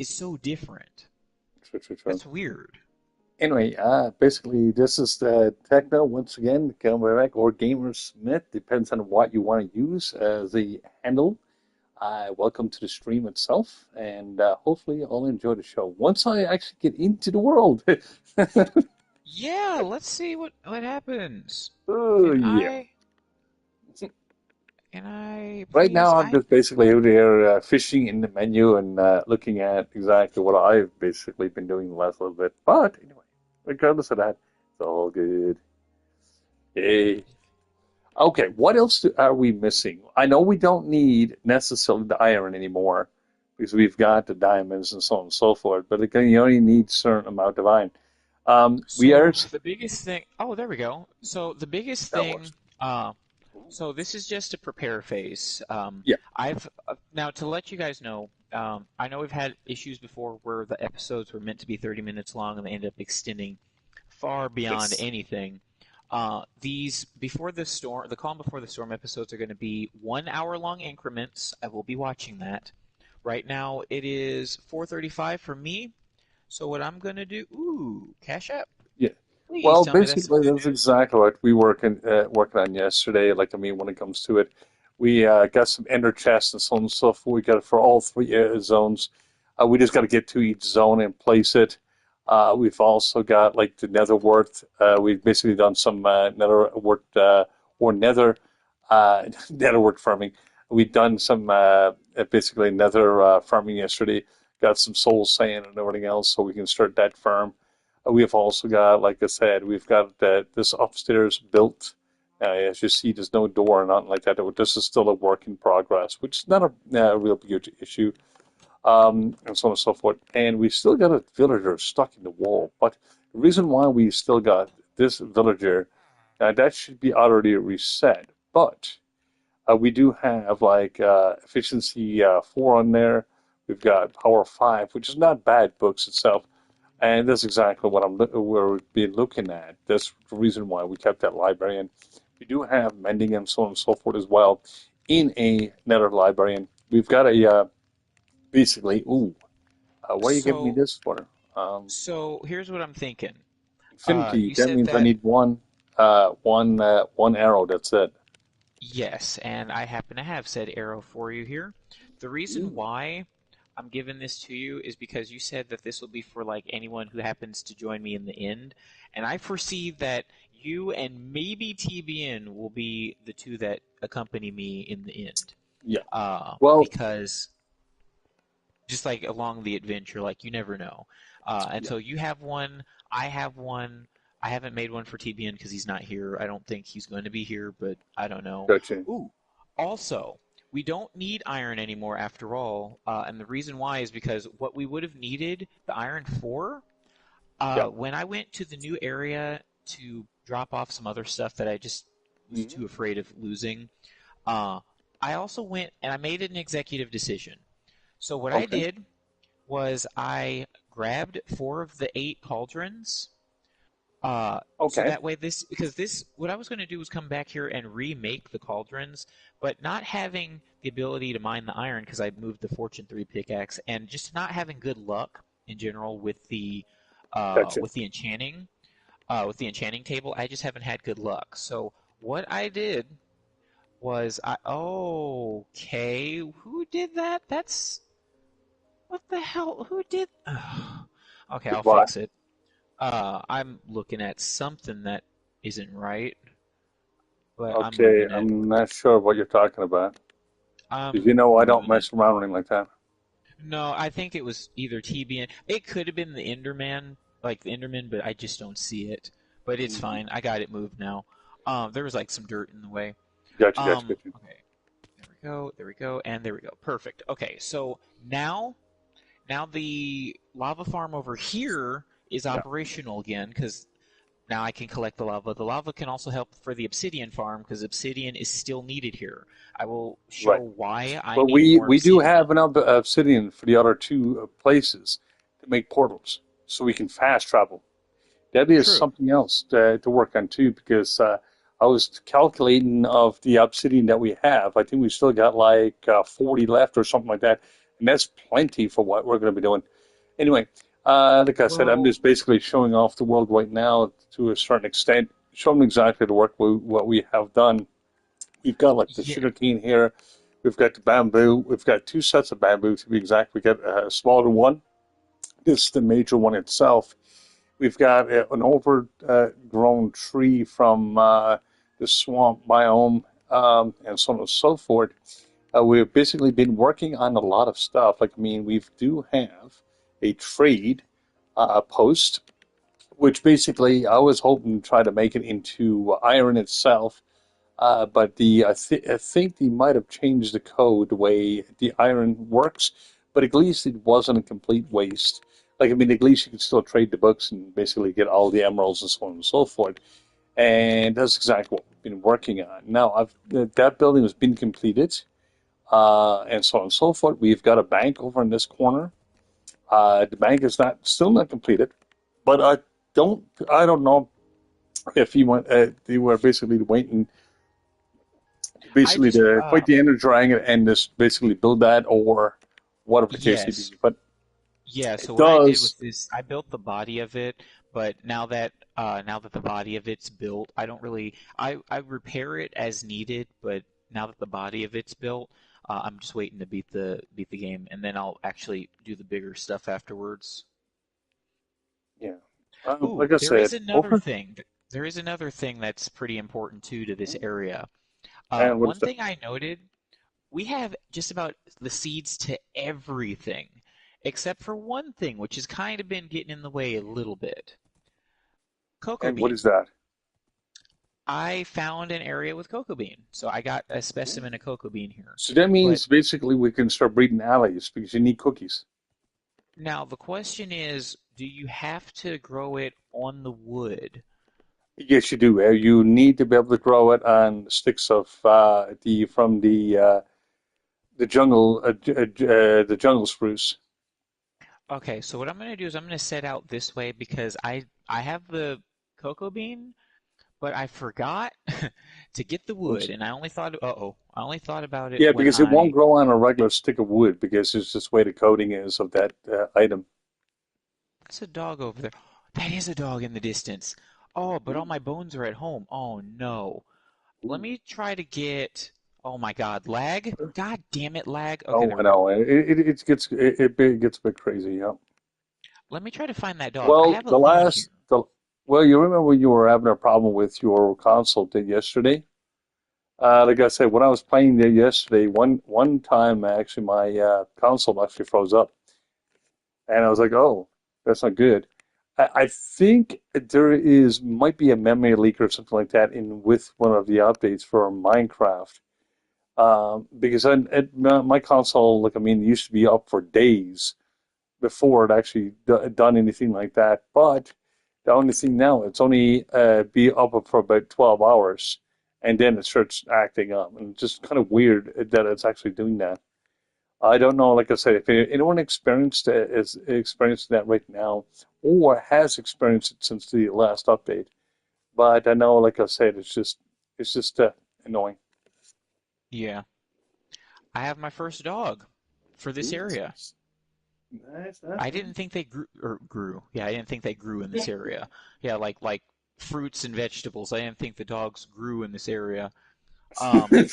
is so different. True, true, true. That's weird. Anyway, basically, this is the Techno once again, coming back, or Gamersmith, depends on what you want to use as the handle. Welcome to the stream itself, and hopefully, I'll enjoy the show once I actually get into the world. Yeah, let's see what happens. Oh, Can yeah. I can I Right please now, I'm just basically out there fishing in the menu and looking at exactly what I've basically been doing the last little bit. But anyway, regardless of that, it's all good. Yay. Okay, what else are we missing? I know we don't need necessarily the iron anymore because we've got the diamonds and so on and so forth, but again, you only need a certain amount of iron. We are. So the biggest thing, oh, there we go. So the biggest That works. thing, so this is just a prepare phase. Yeah. I've now to let you guys know. I know we've had issues before where the episodes were meant to be 30 minutes long and they end up extending far beyond Yes. anything. These before the storm, the calm before the storm episodes are going to be 1 hour long increments. I will be watching that. Right now it is 4:35 for me. So what I'm gonna do? Ooh, Cash App. Yeah. Please Well, tell me that's some basically, good that's news. exactly what we working on yesterday. Like, I mean, when it comes to it, we got some ender chests and so on and so forth. We got it for all three zones. We just got to get to each zone and place it. We've also got like the nether wart. We've basically done some nether wart or nether nether wart farming. We've done some basically nether farming yesterday. Got some soul sand and everything else, so we can start that farm. We have also got, like I said, we've got this upstairs built. As you see, there's no door or nothing like that. This is still a work in progress, which is not a real big issue, and so on and so forth. And we still got a villager stuck in the wall. But the reason why we still got this villager, that should be already reset. But we do have like efficiency 4 on there. We've got power 5, which is not bad books itself. And that's exactly what we're been looking at. That's the reason why we kept that librarian. We do have mending and so on and so forth as well in a nether librarian. We've got a basically. Ooh, what are you giving me So, this for? Um, so here's what I'm thinking. Infinity. You That said means I that need one arrow. That's it. yes, and I happen to have said arrow for you here. The reason Ooh, why I'm giving this to you is because you said that this will be for like anyone who happens to join me in the end, and I foresee that you and maybe TBN will be the two that accompany me in the end. yeah. Well, Because just like along the adventure, like you never know. And yeah. so you have one, I have one. I haven't made one for TBN because he's not here. I don't think he's going to be here, but I don't know. Gotcha. Ooh, also, we don't need iron anymore after all, and the reason why is because what we would have needed the iron for, Yeah. when I went to the new area to drop off some other stuff that I just was Mhm. too afraid of losing. Uh, I also went and I made an executive decision. So what I Okay. did was I grabbed 4 of the 8 cauldrons. So Okay. that way this because this what I was going to do was come back here and remake the cauldrons, but not having the ability to mine the iron because I moved the Fortune 3 pickaxe and just not having good luck in general Gotcha. with the enchanting table. I just haven't had good luck. So what I did was I okay, who did that? That's what the hell? Who did? Okay, I'll Why? fix it. I'm looking at something that isn't right, but I'm Okay, moving it. I'm not sure what you're talking about. Because I'm you know I don't moving it. mess around with anything like that. No, I think it was either TBN. It could have been the Enderman, like the Enderman, but I just don't see it. But it's Mhm. fine. I got it moved now. There was like some dirt in the way. Gotcha, gotcha, gotcha. Okay. There we go. There we go. And there we go. Perfect. Okay. So now the lava farm over here is Yeah. operational again because now I can collect the lava. The lava can also help for the obsidian farm because obsidian is still needed here. I will Right. show why I But need we more we do obsidian. have enough obsidian for the other two places to make portals, so we can fast travel. That is True. something else to work on too, because I was calculating of the obsidian that we have. I think we still got like 40 left or something like that. and that's plenty for what we're going to be doing. Anyway, like I said, I'm Well, just basically showing off the world right now to a certain extent, showing exactly the work what we have done. We've got like the yeah, sugarcane here, we've got the bamboo, we've got two sets of bamboo to be exact. We got a smaller one. This is the major one itself. We've got an overgrown tree from the swamp biome, and so on and so forth. We've basically been working on a lot of stuff. Like, I mean, we do have a trade post, which basically I was hoping to try to make it into iron itself. But I think they might have changed the code the way the iron works, but at least it wasn't a complete waste. Like, I mean, at least you could still trade the books and basically get all the emeralds and so on and so forth. And that's exactly what we've been working on. Now, that building has been completed, and so on and so forth. We've got a bank over in this corner. The bank is not still not completed, but I don't know if you want they were basically waiting I basically just to fight the Ender Dragon and just basically build that or whatever the case may yes. be. But Yeah, it so what I did with does, this, I built the body of it, but now that the body of it's built, I don't really I repair it as needed, but now that the body of it's built, I'm just waiting to beat the game, and then I'll actually do the bigger stuff afterwards. yeah. Ooh, Like I there is said, another over thing. There is another thing that's pretty important too to this area. and what is One that? thing I noted, we have just about the seeds to everything, except for one thing, which has kind of been getting in the way a little bit. Cocoa And what bean. is that? I found an area with cocoa bean, so I got a specimen of cocoa bean here. So that But means basically we can start breeding allies because you need cookies. now the question is, do you have to grow it on the wood? Yes, you do. You need to be able to grow it on sticks of the jungle the jungle spruce. Okay, so what I'm going to do is I'm going to set out this way because I have the cocoa bean, but I forgot to get the wood, Oops. and I only thought about it Yeah, when because it won't I grow on a regular stick of wood because it's just the way the coating is of that item. That's a dog over there. That is a dog in the distance. Oh, but all my bones are at home. Oh no. Let Ooh. me try to get. Oh my God, lag? God damn it, lag. Okay, Oh, there I we go. know. It gets a bit crazy. Yeah. Let me try to find that dog. I Well, have a lead here. well, you remember when you were having a problem with your console thing yesterday? Like I said, when I was playing there yesterday, one time actually my console actually froze up, and I was like, "Oh, that's not good." I think there is might be a memory leak or something like that in with one of the updates for Minecraft. Because my console, like I mean, used to be up for days before it actually done anything like that. But the only thing now, it's only be up for about 12 hours, and then it starts acting up, and it's just kind of weird that it's actually doing that. I don't know, like I said, if anyone is experiencing that right now, or has experienced it since the last update. But I know, like I said, it's just annoying. Yeah. I have my first dog for this Ooh, area. nice, nice. I didn't think they grew. Yeah, I didn't think they grew in this area. Yeah, like fruits and vegetables. I didn't think the dogs grew in this area. Um,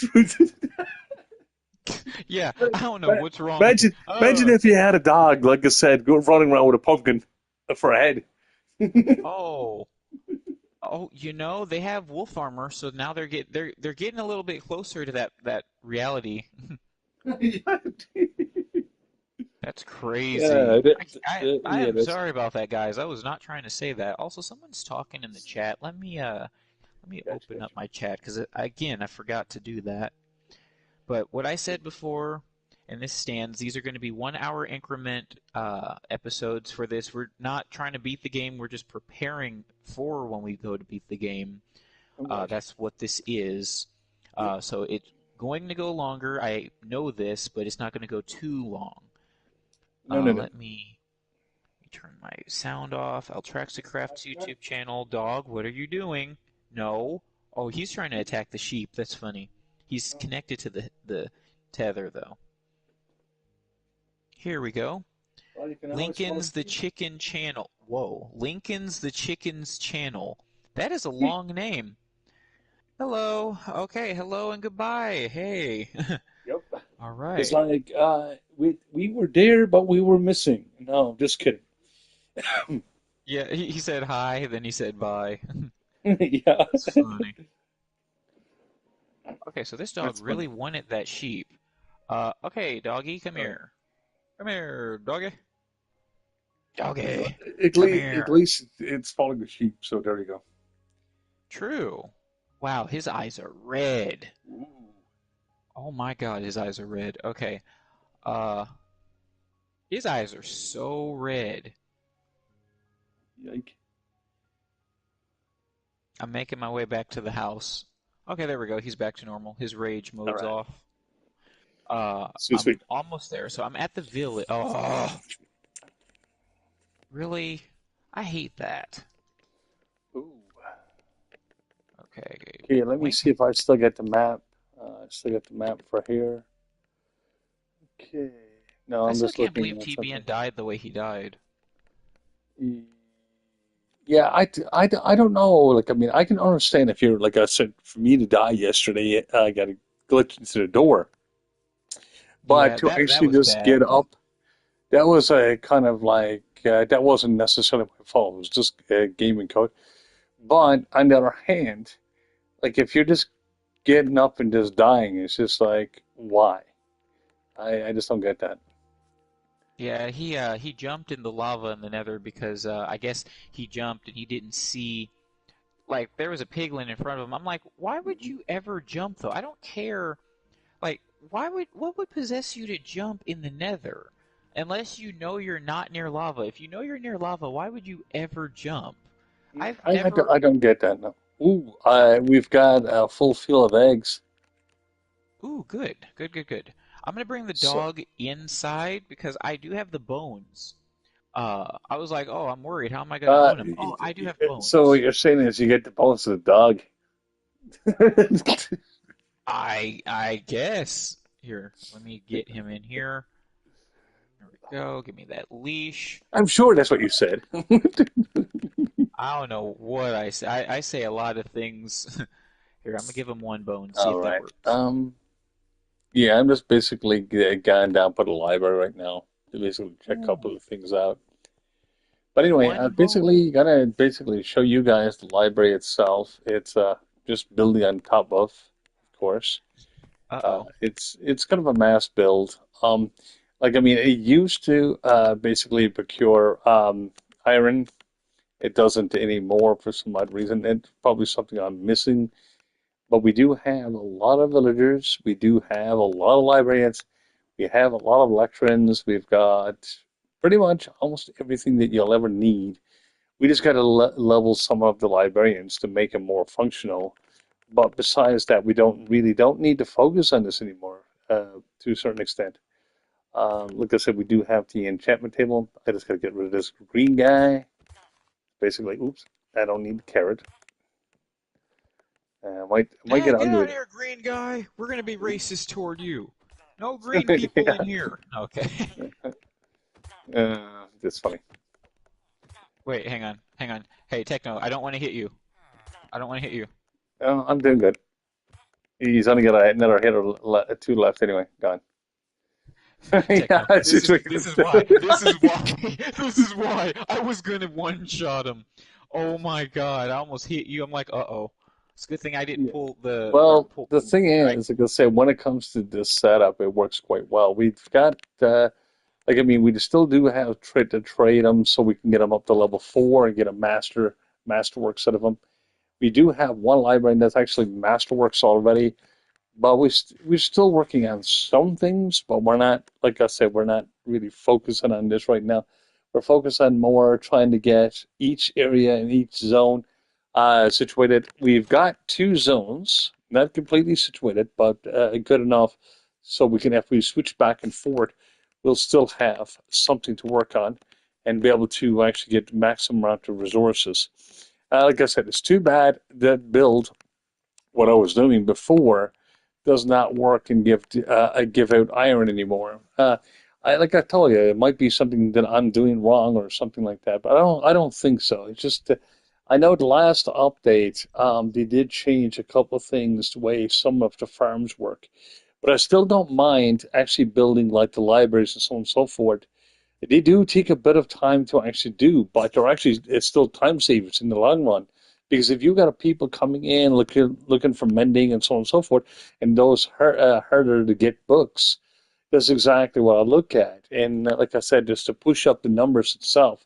yeah, I don't know what's wrong with me. Imagine if you had a dog, like I said, running around with a pumpkin for a head. Oh, oh, they have wolf armor, so now they're getting a little bit closer to that reality. That's crazy. Yeah, I yeah, am that's sorry about that, guys. I was not trying to say that. Also, someone's talking in the chat. Let me gotcha, open up gotcha. my chat because again, I forgot to do that. But what I said before, and this stands, these are going to be 1 hour increment episodes for this. We're not trying to beat the game. We're just preparing for when we go to beat the game. I'm gotcha. That's what this is. Yep. So it's going to go longer. I know this, but it's not going to go too long. No, no, no. Let me turn my sound off. Altraxicraft's YouTube channel. Dog, what are you doing? No. Oh, he's trying to attack the sheep. That's funny. He's connected to the tether though. Here we go. Well, you can always fall Lincoln's the asleep. Chicken Channel. Whoa. Lincoln's the Chicken's Channel. That is a long name. Hello. Okay, hello and goodbye. Hey. Yep. All It's right. like we were there, but we were missing. No, just kidding. Yeah, he said hi, then he said bye. Yeah, That's funny. Okay, so this dog that's really funny. wanted that sheep. Okay, doggy, come All right. here. Come here, doggy. Well, Doggy, At come least, at here. least it's following the sheep. So there you go. True. Wow, his eyes are red. Ooh, Oh my God, his eyes are red. Okay. Uh, his eyes are so red. yike! I'm making my way back to the house. Okay, there we go. He's back to normal. His rage All mode's right. off. Sweet, I'm sweet. almost there. So I'm at the village. Oh, really? I hate that. Ooh. Okay, Okay, let me see blink. if I still get the map. I still got the map for here. Okay. No, I I'm still just can't looking believe at something. TBN died the way he died. Yeah, I don't know. Like, I mean, I can understand if you're, like I said, for me to die yesterday, I got a glitch into the door. But Yeah, to that actually was just get bad. up, that was a kind of like, that wasn't necessarily my fault. It was just gaming code. But on the other hand, like, if you're just getting up and just dying, it's just like, why? I just don't get that. Yeah, he jumped in the lava in the Nether because I guess he jumped and he didn't see like there was a piglin in front of him. I'm like, why would you ever jump though? I don't care. Like, what would possess you to jump in the Nether? Unless you know you're not near lava. If you know you're near lava, why would you ever jump? I've never. I don't get that. No. Ooh, we've got a full field of eggs. Ooh, good, good, good, good. I'm gonna bring the So, dog inside because I do have the bones. I was like, oh, I'm worried. How am I gonna uh, own him? Oh, I do have so what bones. you're saying is you get the bonus of the dog. I guess. Here, let me get him in here. There we go. Give me that leash. I'm sure that's what you said. I don't know what I say. I say a lot of things. Here, I'm gonna give him one bone. See All if that right. works. Yeah, I'm just basically going down for the library right now to basically check a couple Ooh, of things out. But anyway, one bone. basically gonna basically show you guys the library itself. It's just building on top of course. Uh-oh. It's kind of a mass build. Like I mean, it used to basically procure iron. It doesn't anymore for some odd reason. It's probably something I'm missing. But we do have a lot of villagers. We do have a lot of librarians. We have a lot of lecturers. We've got pretty much almost everything that you'll ever need. We just got to level some of the librarians to make them more functional. But besides that, we don't need to focus on this anymore to a certain extent. Like I said, we do have the enchantment table. I just got to get rid of this green guy. Basically, oops, I don't need the carrot. Might get Dad, get onto out of it. here, green guy. We're gonna be racist toward you. No green people in Yeah, here. Okay. that's funny. Wait, hang on, hang on. Hey, Techno, I don't want to hit you. I don't want to hit you. I'm doing good. He's only got another hit or two left anyway. Gone. Yeah, Techno, it's just this is why. This is why. This is why I was gonna one shot him. Oh my God! I almost hit you. I'm like, uh-oh. It's a good thing I didn't yeah. pull the or Well, pull. the thing I is, like I say, when it comes to this setup, it works quite well. We've got, like, I mean, we still do have trade to trade them so we can get them up to level 4 and get a masterwork set of them. We do have one library that's actually masterworks already. But we're still working on some things, but we're not, like I said, we're not really focusing on this right now. We're focused on more trying to get each area and each zone situated. We've got two zones, not completely situated, but good enough so we can, if we switch back and forth, we'll still have something to work on and be able to actually get maximum amount of resources. Like I said, it's too bad that build what I was doing before does not work and give out iron anymore. like I told you, it might be something that I'm doing wrong or something like that, but I don't think so. It's just I know the last update, they did change a couple of things the way some of the farms work, but I still don't mind actually building like the libraries and so on and so forth. They do take a bit of time to actually do, but they're actually it's still time savers in the long run. Because if you got people coming in looking for mending and so on and so forth, and those harder to get books, that's exactly what I look at. And like I said, just to push up the numbers itself,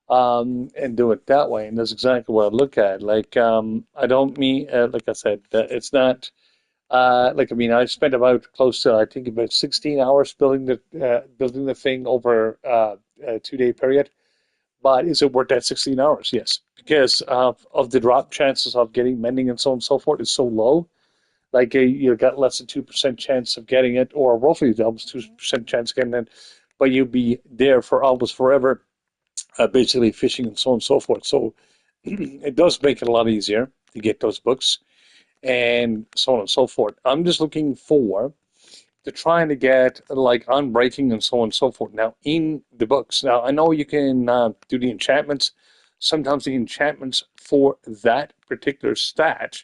and do it that way. And that's exactly what I look at. Like I don't mean like I said, it's not. Like I mean, I spent about close to I think about 16 hours building the thing over a 2 day period. But is it worth that 16 hours? Yes, because of the drop chances of getting mending and so on and so forth is so low. Like you got less than 2% chance of getting it, or roughly almost 2% chance of getting it, but you'd be there for almost forever, basically fishing and so on and so forth. So it does make it a lot easier to get those books and so on and so forth. I'm just looking for to trying to get like unbreaking and so on and so forth. Now in the books, now I know you can do the enchantments. Sometimes the enchantments for that particular stat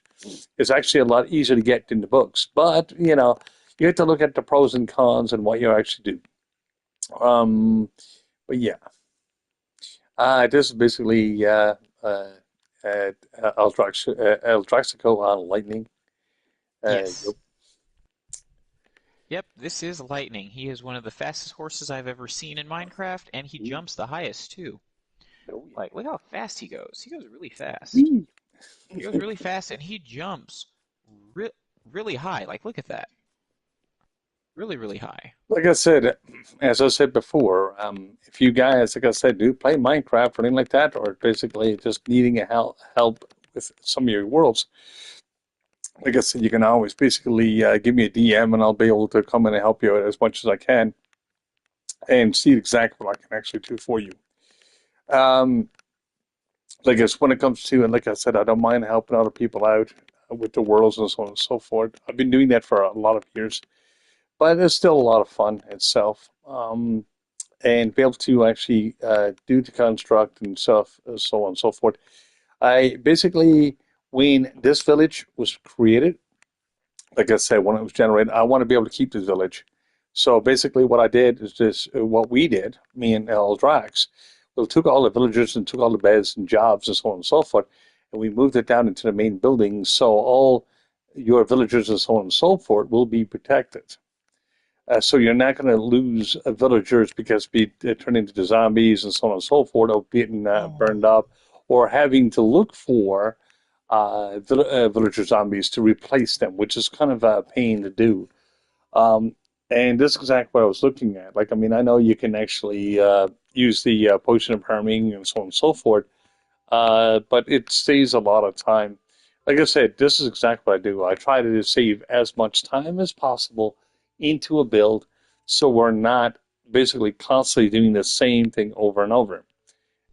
is actually a lot easier to get in the books, but you have to look at the pros and cons and what you actually do. Um, but yeah, this is basically uh, Eldraxico on Lightning. Yep. Yes. Yep, this is Lightning. He is one of the fastest horses I've ever seen in Minecraft, and he Ooh, jumps the highest too. oh Like, look how fast he goes. He goes really fast. yeah. He goes really fast, and he jumps re really high. Like, look at that. Really, really high. Like I said, as I said before, if you guys, like I said, do play Minecraft or anything like that, or basically just needing a help with some of your worlds, like I said, you can always basically give me a DM and I'll be able to come in and help you out as much as I can and see exactly what I can actually do for you. Um, like I guess when it comes to, and like I said, I don't mind helping other people out with the worlds and so on and so forth. I've been doing that for a lot of years, but it's still a lot of fun itself. And be able to actually do the construct and stuff, so on and so forth. I basically, when this village was created, like I said, when it was generated, I want to be able to keep this village. So basically, what I did is just what we did, me and El Drax. We took all the villagers and took all the beds and jobs and so on and so forth, and we moved it down into the main building. So all your villagers and so on and so forth will be protected. So you're not going to lose villagers because they turn into zombies and so on and so forth, or being burned Oh. up, or having to look for villager zombies to replace them, which is kind of a pain to do. Um, and this is exactly what I was looking at. Like, I mean, I know you can actually use the potion of harming and so on and so forth, but it saves a lot of time. Like I said, this is exactly what I do. I try to save as much time as possible into a build so we're not basically constantly doing the same thing over and over.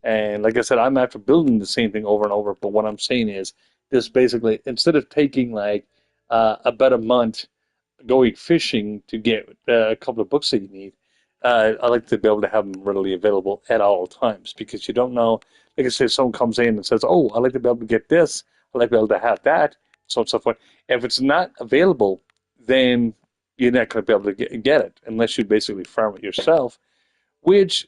And like I said, I'm after building the same thing over and over, but what I'm saying is this basically, instead of taking like about a month going fishing to get a couple of books that you need, I like to be able to have them readily available at all times because you don't know. Like I say, if someone comes in and says, "Oh, I like to be able to get this. I like to be able to have that," so on and so forth. If it's not available, then you're not going to be able to get it unless you basically farm it yourself. Which,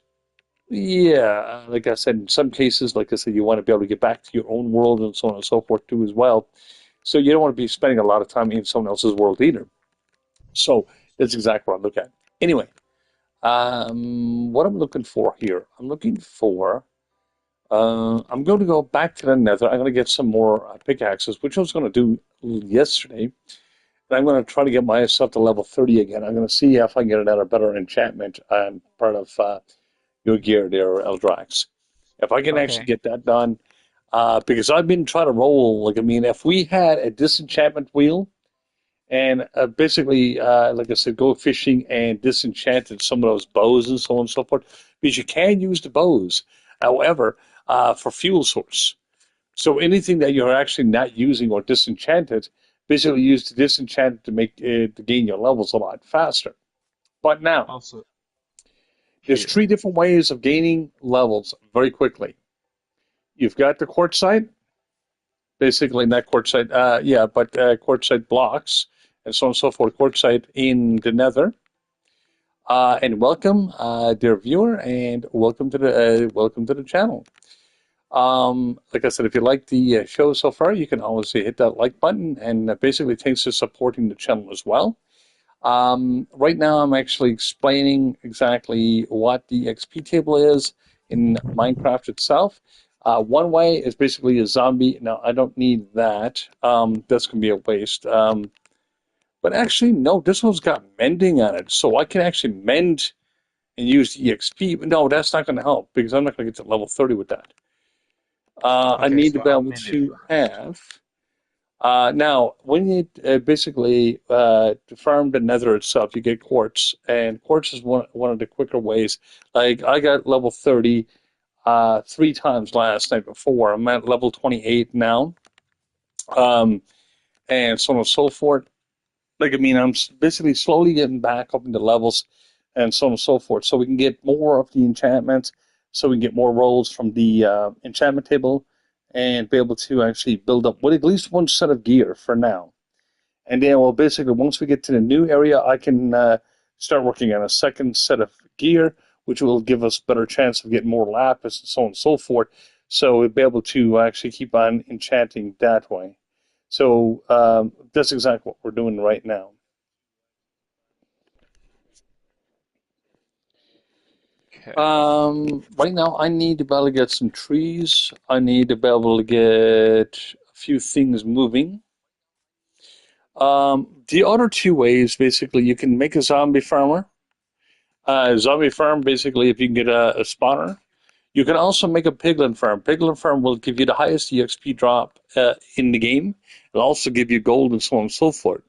yeah, like I said, in some cases, like I said, you want to be able to get back to your own world and so on and so forth too as well. So you don't want to be spending a lot of time in someone else's world either. So that's exactly what I look at. Anyway, what I'm looking for here, I'm looking for. I'm going to go back to the Nether. I'm going to get some more pickaxes, which I was going to do yesterday. And I'm going to try to get myself to level 30 again. I'm going to see if I can get another better enchantment part of your gear there, Eldrax. If I can actually Okay. get that done, because I've been trying to roll. Like I mean, if we had a disenchantment wheel and basically, like I said, go fishing and disenchanted some of those bows and so on and so forth, because you can use the bows, however, for fuel source. So anything that you're actually not using or disenchanted, basically use the disenchanted to make to gain your levels a lot faster. But now, Also, There's Hit three me. different ways of gaining levels very quickly. You've got the quartzite, basically not quartzite, yeah, but quartzite blocks and so on and so forth. Quartzite in the Nether. And welcome, dear viewer, and welcome to the channel. Like I said, if you like the show so far, you can always hit that like button, and basically thanks for supporting the channel as well. Right now, I'm actually explaining exactly what the XP table is in Minecraft itself. One way is basically a zombie. Now, I don't need that. That's going to be a waste. But actually, no, this one's got mending on it. So I can actually mend and use the EXP. But no, that's not going to help because I'm not going to get to level 30 with that. I Okay, need to so be I'll able mend it to first. have. Now, when you basically to farm the nether itself, you get quartz, and quartz is one of the quicker ways. Like I got level 30 three times last night before. I'm at level 28 now, um, and so on and so forth. Like I mean, I'm basically slowly getting back up into levels, and so on and so forth. So we can get more of the enchantments, so we can get more rolls from the enchantment table, and be able to actually build up with at least one set of gear for now. And then, well, basically, once we get to the new area, I can start working on a second set of gear, which will give us better chance of getting more lapis and so on and so forth. So we'll be able to actually keep on enchanting that way. So that's exactly what we're doing right now. Okay. Right now, I need to be able to get some trees. I need to be able to get a few things moving. The other two ways, basically, you can make a zombie farmer. Zombie farm, basically, if you can get a spawner. You can also make a piglin farm. Piglin farm will give you the highest EXP drop in the game. It'll also give you gold and so on and so forth.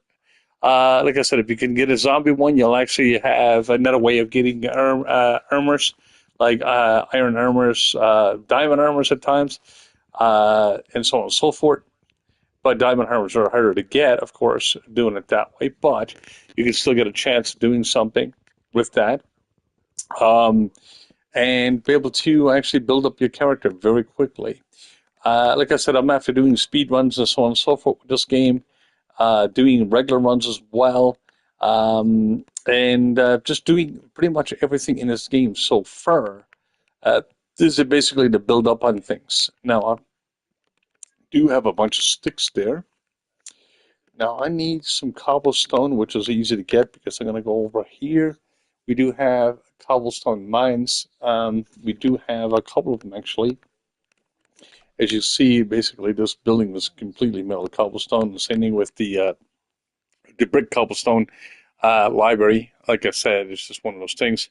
Like I said, if you can get a zombie one, you'll actually have another way of getting armors, like iron armors, diamond armors at times, and so on and so forth. But diamond armors are harder to get, of course, doing it that way. But you can still get a chance of doing something with that. Um, and be able to actually build up your character very quickly. Like I said, I'm after doing speed runs and so on and so forth with this game, doing regular runs as well, and just doing pretty much everything in this game so far. Uh, this is basically to build up on things. Now, I do have a bunch of sticks there. Now, I need some cobblestone, which is easy to get because I'm going to go over here. We do have cobblestone mines. We do have a couple of them actually. As you see, basically this building was completely made of cobblestone. The same thing with the brick cobblestone library. Like I said, it's just one of those things.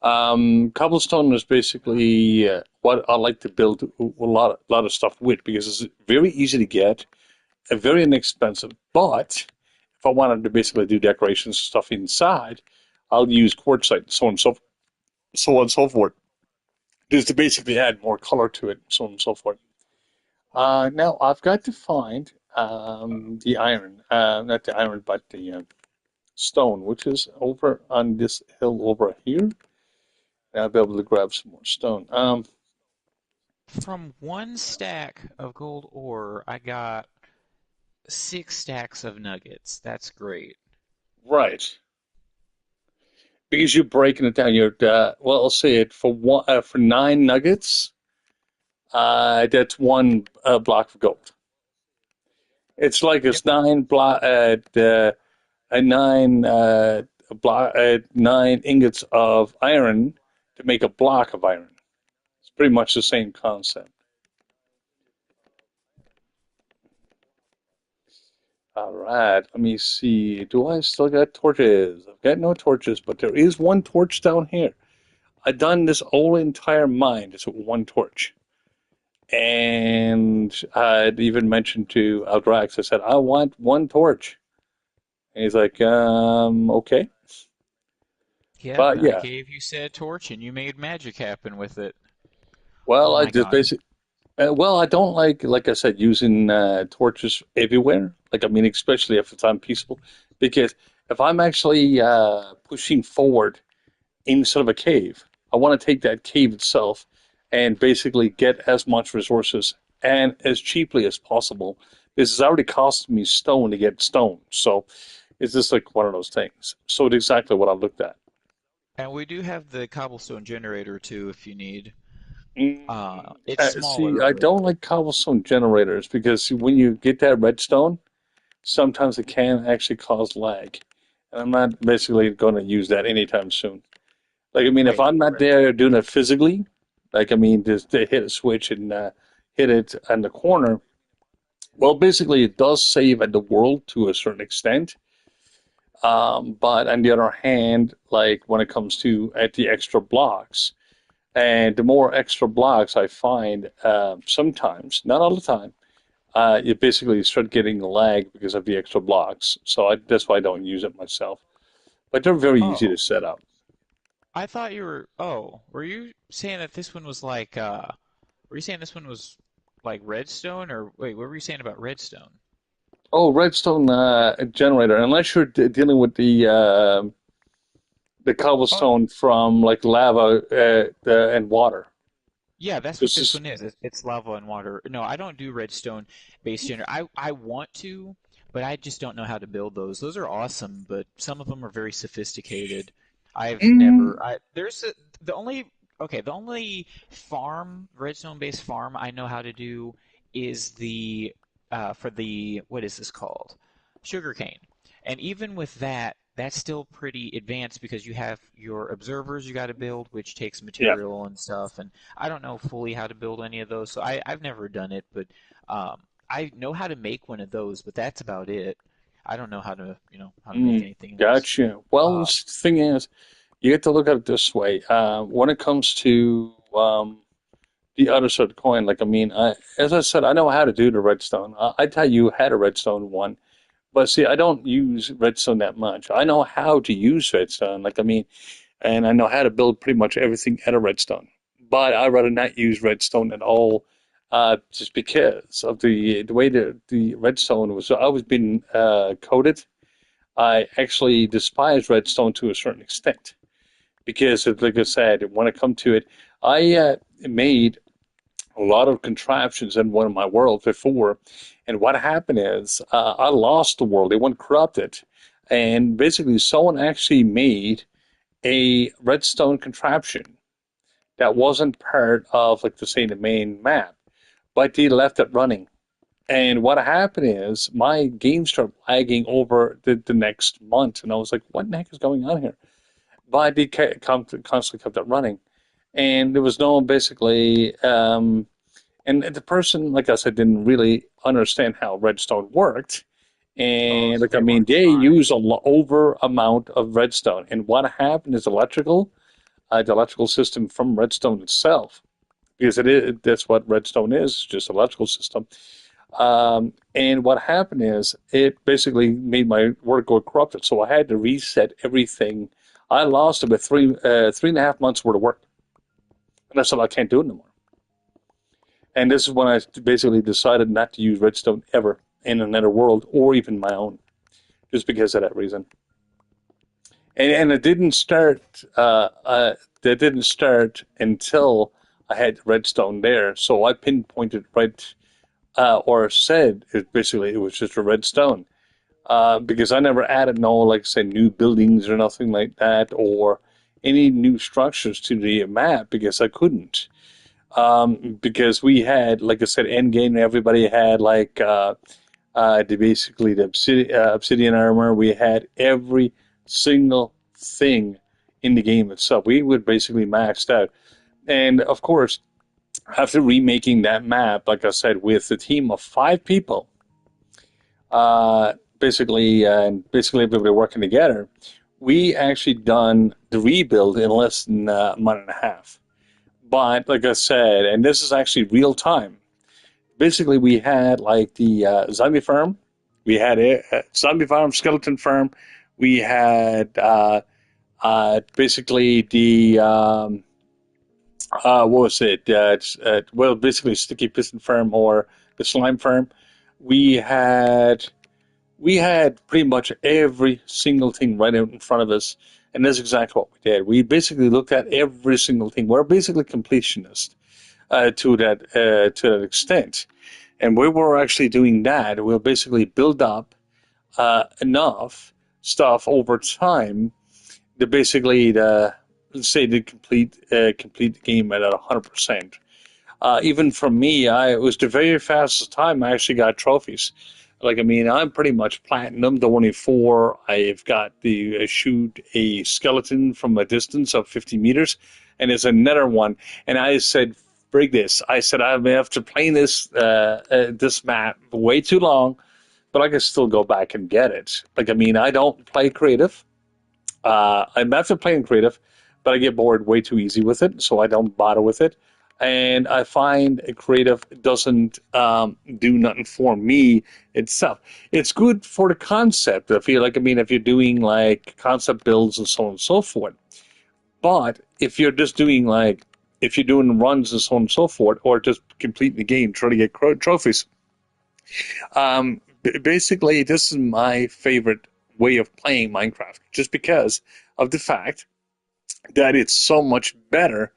Cobblestone is basically what I like to build a lot of stuff with because it's very easy to get, and very inexpensive. But if I wanted to basically do decorations and stuff inside, I'll use quartzite and so on and so forth. Just to basically add more color to it, so on and so forth. Now I've got to find the iron, not the iron, but the stone, which is over on this hill over here. And I'll be able to grab some more stone. From one stack of gold ore, I got 6 stacks of nuggets. That's great. Right, because you're breaking it down. You're well, I'll say it for one for 9 nuggets. That's one block of gold. It's like Yep. it's nine block 9 ingots of iron to make a block of iron. It's pretty much the same concept. All right, let me see. Do I still got torches? I've got no torches, but there is one torch down here. I done this whole entire mine just with one torch. And I'd even mentioned to Aldrax, I said, I want one torch. And he's like, okay. Yep, But and I yeah, gave you said torch and you made magic happen with it. well, Oh I my just god. basically, well, I don't like I said, using torches everywhere. Like, I mean, especially if it's on peaceful, because if I'm actually pushing forward instead of a cave. I want to take that cave itself and basically get as much resources and as cheaply as possible. This has already cost me stone to get stone, so it's just like one of those things. So it's exactly what I looked at. And we do have the cobblestone generator too, if you need. It's See, smaller, I but don't like cobblestone generators because when you get that redstone, sometimes it can actually cause lag. And I'm not basically going to use that anytime soon. Like, I mean, if right, I'm not right. there doing it physically, like, I mean, just to hit a switch and hit it on the corner, well, basically, it does save at the world to a certain extent. But on the other hand, like when it comes to at the extra blocks, and the more extra blocks I find, sometimes, not all the time, you basically start getting lag because of the extra blocks. So that's why I don't use it myself. But they're very easy to Oh, set up. I thought you were. Oh, were you saying that this one was like? Were you saying this one was like redstone, or wait, what were you saying about redstone? Oh, redstone generator. Unless you're dealing with the Oh, cobblestone from like lava and water. yeah, that's what This this is one is. It's lava and water. No, I don't do redstone based generator. I want to, but I just don't know how to build those. Those are awesome, but some of them are very sophisticated. I've mm, never. The only the only farm redstone based farm I know how to do is the for the what is this called? Sugarcane. And even with that, that's still pretty advanced because you have your observers you got to build, which takes yeah. material and stuff. And I don't know fully how to build any of those, so I've never done it, but I know how to make one of those, but that's about it. I don't know how to, how to make anything else. Gotcha. Well, Uh, the thing is, you have to look at it this way. When it comes to the other side of the coin, like I mean, as I said, I know how to do the redstone. I tell you had a redstone one, but see, I don't use redstone that much. I know how to use redstone, like I mean, and I know how to build pretty much everything out of redstone. But I'd rather not use redstone at all, just because of the way the redstone was always been coated. I actually despise redstone to a certain extent because, like I said, when it come to it, I made a lot of contraptions in one of my worlds before, and what happened is I lost the world. It went corrupted, and basically, someone actually made a redstone contraption that wasn't part of, like, to say, the main map, but they left it running. And what happened is my game started lagging over the next month, and I was like, "What the heck is going on here?" But I did constantly kept it running, and there was no basically, and the person, like I said, didn't really understand how redstone worked. oh, And so like I they mean, weren't they smart. use a over amount of redstone, and what happened is the electrical system from redstone itself, because it is that's what redstone is, just electrical system. And what happened is it basically made my work go corrupted, so I had to reset everything. I lost about 3.5 months worth of work, and I said I can't do it anymore. And this is when I basically decided not to use redstone ever in another world or even my own, just because of that reason. And it didn't start. That didn't start until I had redstone there. So I pinpointed right, or said it basically it was just a redstone. Because I never added no, like say, new buildings or nothing like that, or any new structures to the map because I couldn't. Because we had, like I said, Endgame. Everybody had like the obsidian armor. We had every single thing in the game itself. We would basically maxed out, and of course, after remaking that map, like I said, with a team of 5 people, basically everybody working together, we actually done the rebuild in less than a month and a half. But like I said, and this is actually real time. Basically, we had like the zombie farm, we had a zombie farm, skeleton farm, we had basically the what was it? Well, basically sticky piston farm or the slime farm. We had we had pretty much every single thing right out in front of us, And that's exactly what we did. We basically looked at every single thing. We're basically completionists to that extent. And we were actually doing that. We'll basically build up enough stuff over time to basically say to complete the game at 100%. Even for me, it was the very fastest time I actually got trophies. Like, I mean, I'm pretty much platinum, the 24. I've got the shoot a skeleton from a distance of 50 meters, and there's another one. And I said, "Brig this." I said, "I'm after playing this map way too long, but I can still go back and get it." Like, I mean, I don't play creative. I'm after playing creative, but I get bored way too easy with it, so I don't bother with it. And I find creative doesn't do nothing for me itself. It's good for the concept. I feel like, I mean, if you're doing like concept builds and so on and so forth. But if you're just doing like, if you're doing runs and so on and so forth, or just completing the game, trying to get trophies, basically, this is my favorite way of playing Minecraft, just because of the fact that it's so much better,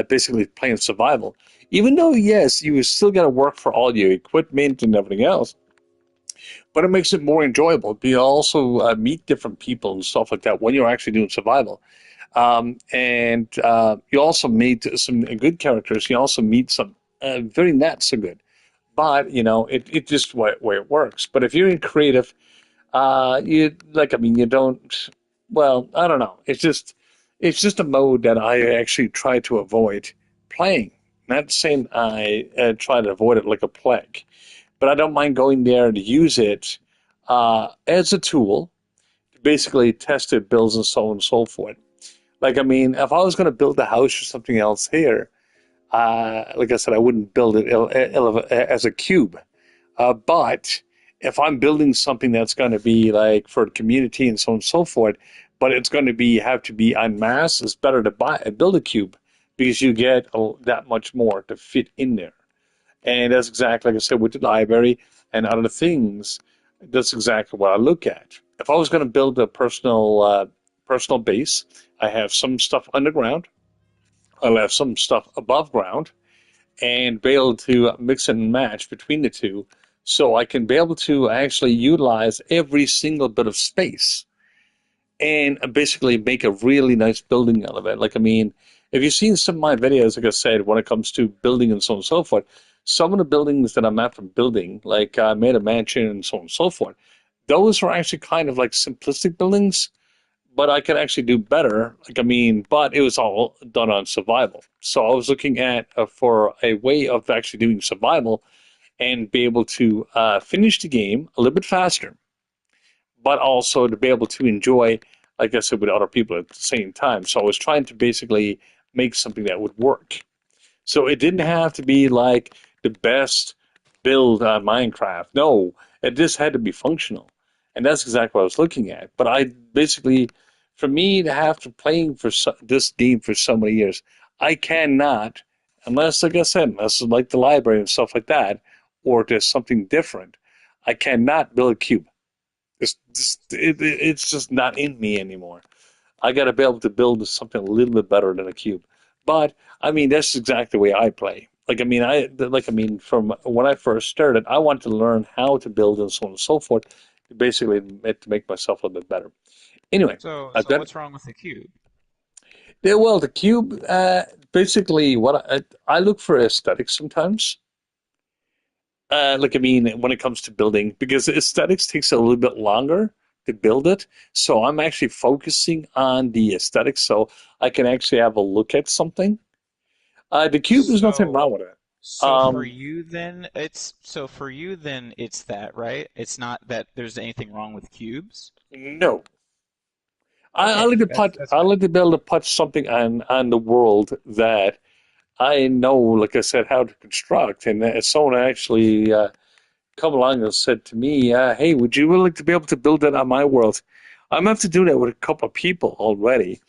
basically playing survival. Even though, yes, you still got to work for all your equipment and everything else, but it makes it more enjoyable. You also meet different people and stuff like that when you're actually doing survival. And you also meet some good characters. You also meet some very not so good. But, you know, it just way it works. But if you're in creative, you like, I mean, you don't. Well, I don't know. It's just a mode that I actually try to avoid playing. Not saying I try to avoid it like a plague, but I don't mind going there to use it as a tool to basically test it, builds and so on and so forth. Like, I mean, if I was going to build a house or something else here, like I said, I wouldn't build it as a cube. But if I'm building something that's going to be like for the community and so on and so forth, but it's going to be have to be en masse, it's better to build a cube because you get that much more to fit in there. And that's exactly like I said with the library and other things. That's exactly what I look at. If I was going to build a personal base, I have some stuff underground. I'll have some stuff above ground and be able to mix and match between the two so I can be able to actually utilize every single bit of space and basically make a really nice building out of it. Like, I mean, if you've seen some of my videos, like I said, when it comes to building and so on and so forth, some of the buildings that I'm after building, like I made a mansion and so on and so forth, those are actually kind of like simplistic buildings, but I could actually do better. Like, I mean, but it was all done on survival. So I was looking at for a way of actually doing survival and be able to finish the game a little bit faster, but also to be able to enjoy, like I said, with other people at the same time. So I was trying to basically make something that would work. So it didn't have to be like the best build on Minecraft. No, it just had to be functional. And that's exactly what I was looking at. But I basically, for me to have to playing for this game for so many years, I cannot, unless, like I said, unless it's like the library and stuff like that, or there's something different, I cannot build a cube. It's just not in me anymore. I got to be able to build something a little bit better than a cube. But I mean, that's exactly the way I play. Like I mean, from when I first started, I wanted to learn how to build and so on and so forth, basically to make myself a little bit better. Anyway, So, I've so done. what's wrong with the cube? Yeah, well, the cube. Basically, what I look for aesthetics sometimes. Like, I mean, when it comes to building, because aesthetics takes a little bit longer to build it. So I'm actually focusing on the aesthetics so I can actually have a look at something. The cube, there's nothing So, wrong with it. so for Um, you then, it's that, right? It's not that there's anything wrong with cubes. no. I Okay, like to that's put, that's I fine. like to be able to put something on the world that I know, like I said, how to construct. And someone actually come along and said to me, "Hey, would you like to be able to build that on my world?" I'm gonna have to do that with a couple of people already.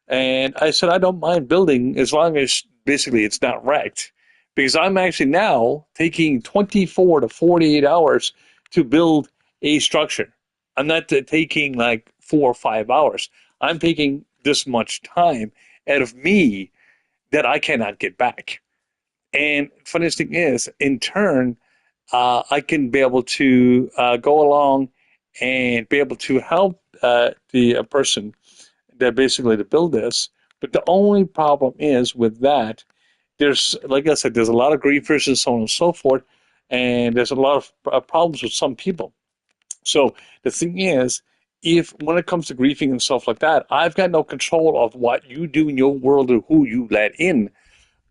And I said, I don't mind building as long as basically it's not wrecked. Because I'm actually now taking 24 to 48 hours to build a structure. I'm not taking like 4 or 5 hours. I'm taking this much time out of me that I cannot get back. And funniest thing is, in turn, I can be able to go along and be able to help the person that basically to build this. But the only problem is with that, there's, like I said, there's a lot of griefers and so on and so forth, and there's a lot of problems with some people. So the thing is, if when it comes to griefing and stuff like that, I've got no control of what you do in your world or who you let in.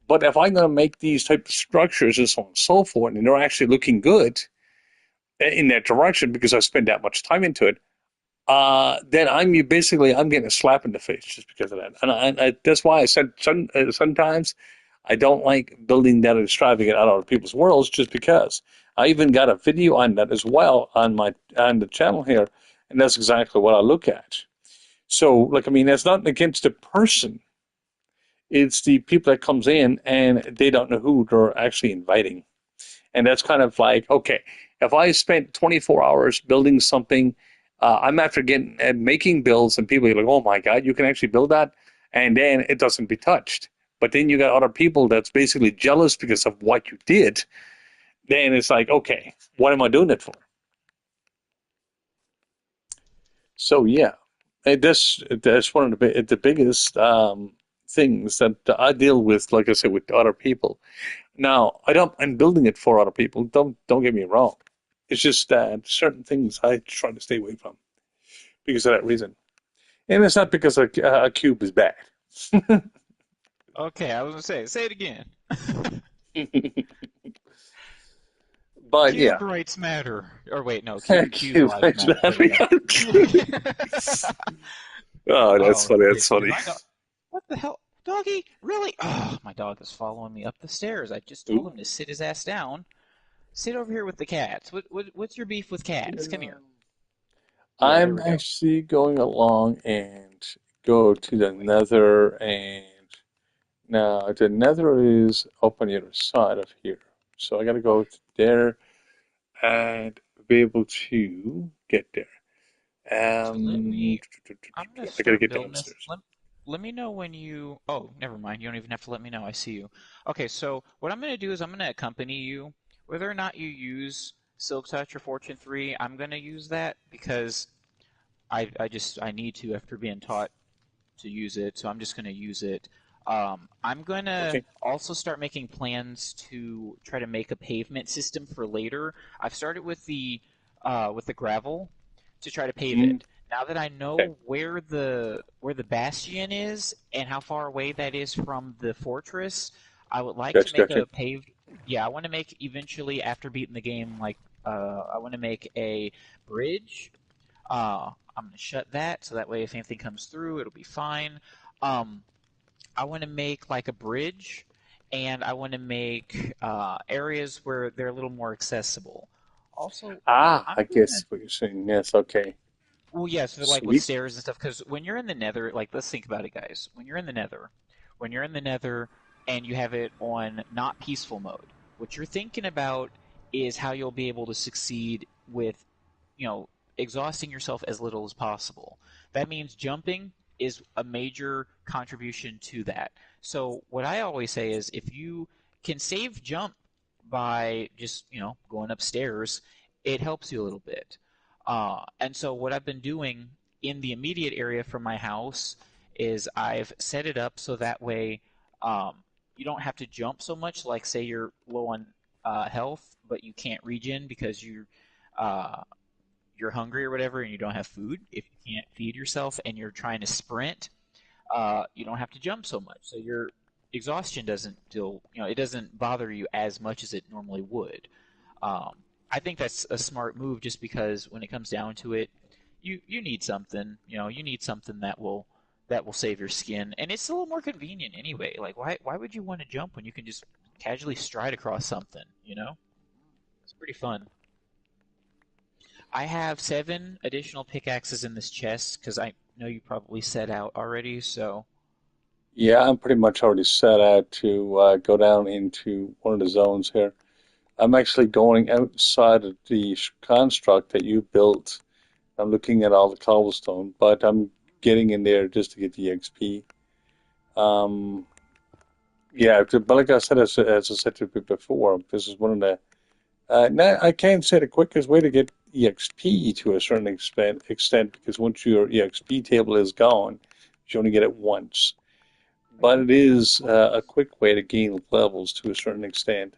But if I'm going to make these type of structures and so on and so forth, and they're actually looking good in that direction because I spend that much time into it, then I'm getting a slap in the face just because of that. And that's why I said sometimes I don't like building that extravagant out of other people's worlds just because. I even got a video on that as well on the channel here, and that's exactly what I look at. So, like, I mean, that's not against the person. It's the people that comes in and they don't know who they're actually inviting. And that's kind of like, okay, if I spent 24 hours building something, I'm after getting making builds, and people are like, oh my God, you can actually build that, and then it doesn't be touched. But then you got other people that's basically jealous because of what you did. Then it's like, okay, what am I doing it for? So yeah, that's one of the biggest things that I deal with. Like I said, with other people. Now, I'm building it for other people. Don't get me wrong. It's just that certain things I try to stay away from because of that reason. And it's not because a cube is bad. Okay, I was gonna say it again. But yeah, Cube rights matter. Or wait, no, cube cube lives is matter. bad. There you go. Oh, that's Oh, funny. That's did funny. my dog? What the hell, doggy? Really? Oh, my dog is following me up the stairs. I just told Ooh. him to sit his ass down. Sit over here with the cats. What's your beef with cats? Come here. Yeah, there I'm we go. actually going along and go to the Wait, nether, and now the nether is up on the other side of here. So I gotta go to there and be able to get there. so let me. I'm gonna I gotta start get building this. downstairs. Let me know when you. Oh, never mind. You don't even have to let me know. I see you. Okay, so what I'm gonna do is I'm gonna accompany you, whether or not you use Silk Touch or Fortune 3. I'm gonna use that because I need to after being taught to use it, so I'm just going to use it. I'm going to Okay. also start making plans to try to make a pavement system for later. I've started with the gravel to try to pave Mm, it. Now that I okay. know where the bastion is and how far away that is from the fortress, I would like to Gotcha, make gotcha. a paved. Yeah, I want to make eventually after beating the game, like I want to make a bridge. I'm gonna shut that so that way if anything comes through, it'll be fine. Um, I want to make like a bridge, and I want to make areas where they're a little more accessible. Also, Ah, I'm I gonna. guess what you're saying. Yes, okay. Well, yeah, so like with Sweet. stairs and stuff, because when you're in the Nether, like let's think about it, guys. When you're in the Nether, and you have it on not peaceful mode, what you're thinking about is how you'll be able to succeed with, you know, exhausting yourself as little as possible. That means jumping is a major contribution to that. So what I always say is if you can save jump by just, going upstairs, it helps you a little bit. And so what I've been doing in the immediate area from my house is I've set it up so that way um, you don't have to jump so much. Like say you're low on health, but you can't regen because uh, you're hungry or whatever, and you don't have food. If you can't feed yourself and you're trying to sprint, you don't have to jump so much. So your exhaustion it doesn't bother you as much as it normally would. Um, I think that's a smart move just because when it comes down to it, you need something. You need something that will save your skin, and it's a little more convenient anyway. Like why would you want to jump when you can just casually stride across something? It's pretty fun. I have 7 additional pickaxes in this chest because I know you probably set out already. So Yeah, I'm pretty much already set out to go down into one of the zones here. I'm actually going outside of the construct that you built. I'm looking at all the cobblestone, but I'm getting in there just to get the XP. Um, yeah, but like I said, as I said to you before, this is one of the. Now, I can't say the quickest way to get EXP to a certain extent because once your EXP table is gone, you only get it once. Wait, But what it the heck? is a quick way to gain levels to a certain extent.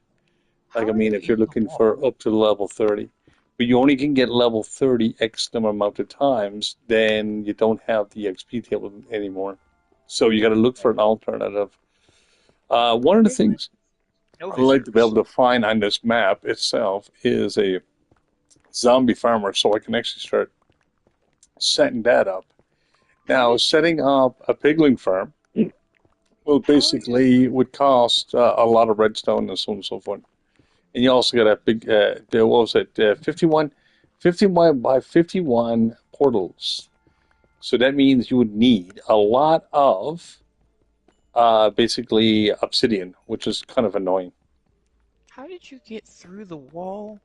Like, How I are mean, you if you're in the looking wall? for up to level 30, but you only can get level 30 X number amount of times, then you don't have the XP table anymore. So you got to look for an alternative. One of the Piglet? things No I'd like to be able visitors. to find on this map itself is a zombie farmer so I can actually start setting that up. How Now, did you? setting up a pigling farm will How are you? basically would cost a lot of redstone and so on and so forth. And you also got a big, what was it, 51 by 51 portals. So that means you would need a lot of basically obsidian, which is kind of annoying. How did you get through the wall?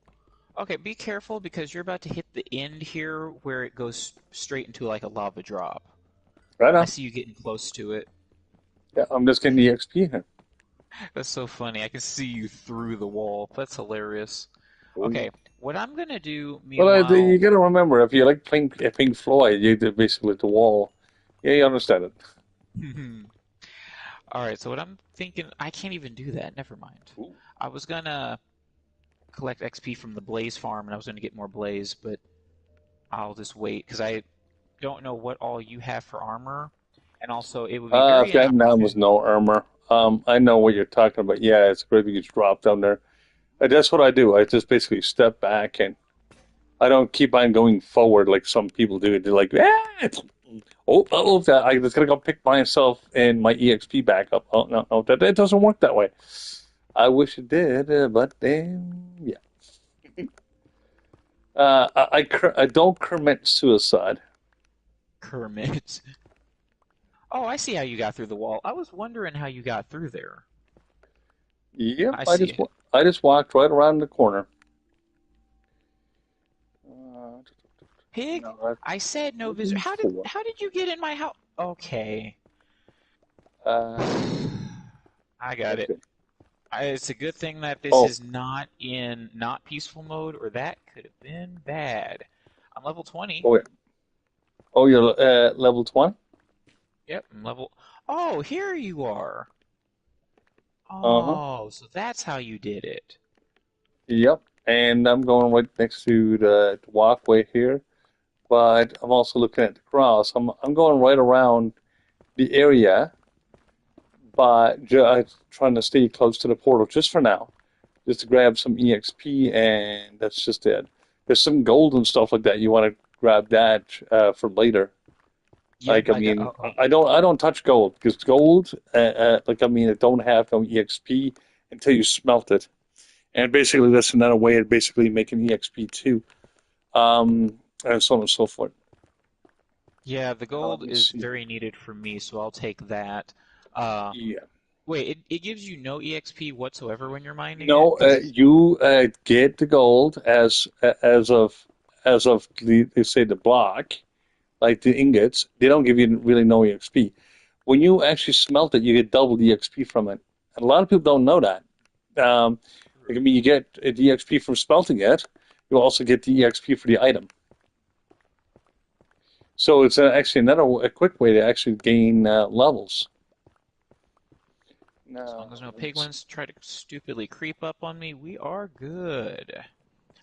Okay, be careful because you're about to hit the end here where it goes straight into like a lava drop. Right I now, see you getting close to it. yeah, I'm just getting the XP here. That's so funny. I can see you through the wall. That's hilarious. Ooh. Okay, what I'm gonna do, Well, you meanwhile. got to remember, if you like Pink Floyd, you do basically the wall. Yeah, you understand it. All right, so what I'm thinking, I can't even do that. Never mind. Ooh. I was gonna collect XP from the Blaze farm, and I was gonna get more Blaze, but I'll just wait because I don't know what all you have for armor, and also it would be I've very gotten down inopportune. with no armor. I know what you're talking about. Yeah, it's a great big drop down there. That's what I do. I just basically step back and I don't keep on going forward like some people do. They're like, I just gotta go pick myself and my EXP back up. Oh no, no, that doesn't work that way. I wish it did, but yeah. I don't commit suicide. Kermit. Oh, I see how you got through the wall. I was wondering how you got through there. Yep, I see. I just walked right around the corner. Uh, Pig? no, that's I said no visit. looking for. How did you get in my house? Okay. Uh, I got it. okay. It's a good thing that this Oh, is not in not peaceful mode, or that could have been bad. I'm level 20. oh, yeah. Oh, you're level 20? Yep, I'm level. Oh, here you are. Uh-huh. Oh, so that's how you did it. Yep. And I'm going right next to the walkway here, but I'm also looking at the cross. I'm going right around the area, but trying to stay close to the portal just for now, just to grab some EXP, and that's just it. There's some gold and stuff like that. You want to grab that for later. Yep, Like, I I got. mean, Oh, oh. I don't touch gold because gold, like, I mean, it don't have no EXP until you smelt it. And basically, that's another way of basically making EXP too, and so on and so forth. Yeah, the Let gold me is see. very needed for me, so I'll take that. Uh, Yeah. Wait, it gives you no EXP whatsoever when you're mining it? No, Because you get the gold as of they say the block, like the ingots. They don't give you really no EXP. When you actually smelt it, you get double the EXP from it. And a lot of people don't know that. Like, I mean, you get the EXP from smelting it. You also get the EXP for the item. So it's actually a quick way to actually gain levels. as long as No, no let me see. piglins try to stupidly creep up on me, we are good.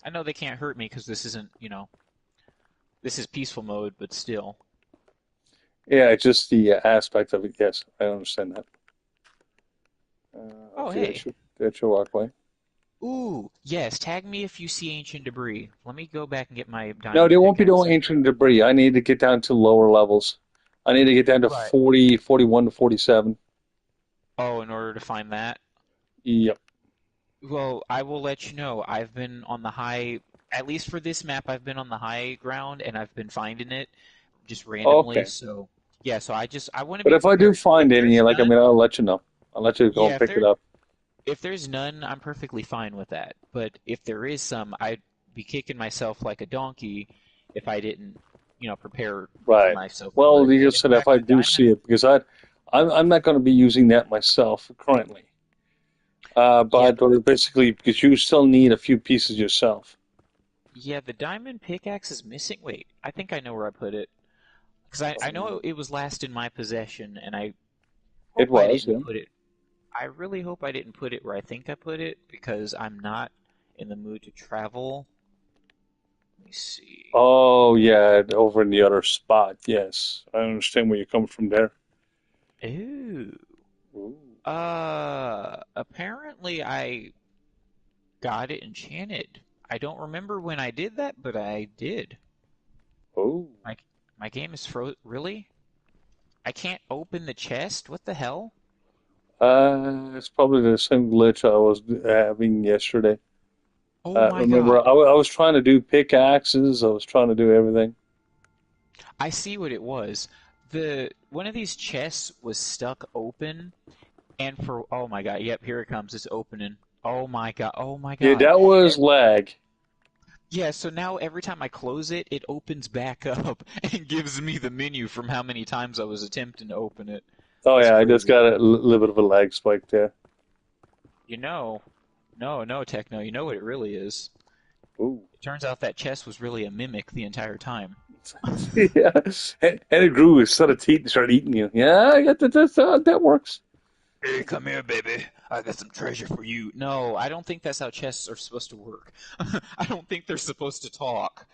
I know they can't hurt me because this isn't, this is peaceful mode, but still. Yeah, it's just the aspect of it. Yes, I understand that. Oh, Okay, hey. that's your walkway. Ooh, yes, tag me if you see ancient debris. Let me go back and get my No, diamond there won't be no pickaxe. ancient debris. I need to get down to lower levels. I need to get down to Right. 40, 41 to 47. Oh, in order to find that? Yep. Well, I will let you know. I've been on the high, at least for this map, I've been on the high ground and I've been finding it just randomly. Okay. So, yeah, I want to But be if I do prepared. If find any, there's like, I none, mean, I'll let you know. I'll let you go and yeah, pick it up. if there's none, I'm perfectly fine with that. But if there is some, I'd be kicking myself like a donkey if I didn't. prepare Right. myself for Well, it. you And in said if fact, I the do diamond, see it, because I'm not going to be using that myself currently. yeah, But basically, because you still need a few pieces yourself. yeah, the diamond pickaxe is missing. Wait, I think I know where I put it. Because I know it was last in my possession, and I It hope I was, didn't yeah. put it. I really hope I didn't put it where I think I put it, because I'm not in the mood to travel. Let me see. Oh, yeah, over in the other spot. Yes, I understand where you come from there. Ooh. Ooh. Apparently I got it enchanted. I don't remember when I did that, but I did. Oh. My my game is really? I can't open the chest? What the hell? It's probably the same glitch I was having yesterday. Oh my Remember, god. I was trying to do pickaxes. I was trying to do everything. I see what it was. The one of these chests was stuck open and for oh my god, yep, here it comes. It's opening. Oh my god. Oh my Yeah, god. that was Ev- lag. Yeah, so now every time I close it, it opens back up and gives me the menu from how many times I was attempting to open it. Oh That's yeah, I just crazy. got a little bit of a lag spike there. You know, no, Techno, you know what it really is. Ooh. It turns out that chest was really a mimic the entire time. Yeah, and it grew a set of teeth and started eating you. Yeah, I got that works. Hey, come here, baby. I got some treasure for you. No, I don't think that's how chests are supposed to work. I don't think they're supposed to talk